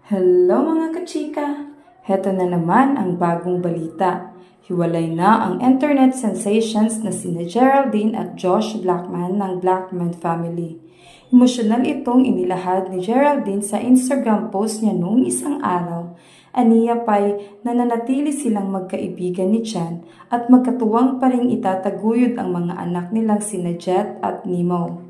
Hello mga kachika! Heto na naman ang bagong balita. Hiwalay na ang internet sensations na sina Geraldine at Josh Blackman ng Blackman family. Emosyonal itong inilahad ni Geraldine sa Instagram post niya noong isang araw. Aniya pa'y nananatili silang magkaibigan ni Chan at magkatuwang pa ring itataguyod ang mga anak nilang sina Jet at Nemo.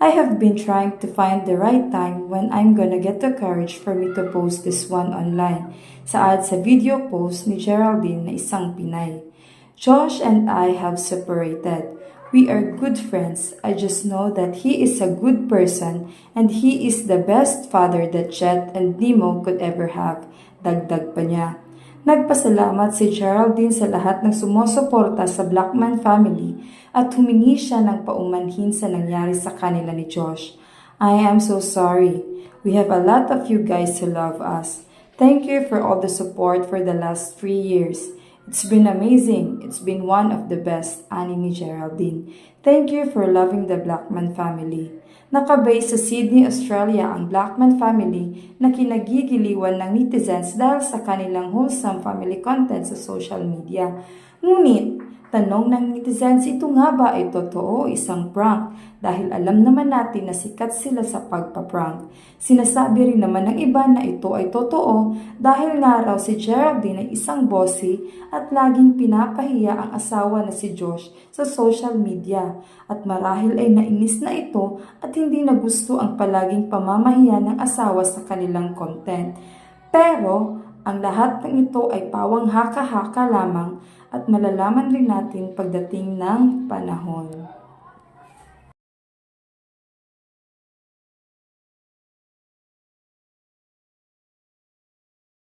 I have been trying to find the right time when I'm gonna get the courage for me to post this one online. Saad sa video post ni Geraldine na isang Pinay. Josh and I have separated. We are good friends. I just know that he is a good person and he is the best father that Jet and Nemo could ever have. Dagdag pa niya. Nagpasalamat si Geraldine sa lahat ng sumusuporta sa Blackman family at humingi siya ng paumanhin sa nangyari sa kanila ni Josh. I am so sorry. We have a lot of you guys who love us. Thank you for all the support for the last 3 years. It's been amazing. It's been one of the best, ani ni Geraldine. Thank you for loving the Blackman family. Nakabase sa Sydney, Australia ang Blackman family na kinagigiliwan ng netizens dahil sa kanilang wholesome family content sa social media. Ngunit, tanong ng netizens, ito nga ba ay totoo o isang prank? Dahil alam naman natin na sikat sila sa pagpa-prank. Sinasabi rin naman ng iba na ito ay totoo dahil nga raw si Geraldine ay isang bossy at laging pinapahiya ang asawa na si Josh sa social media. At marahil ay nainis na ito at hindi na gusto ang palaging pamamahiya ng asawa sa kanilang content. Pero, ang lahat ng ito ay pawang haka-haka lamang at malalaman rin natin pagdating ng panahon.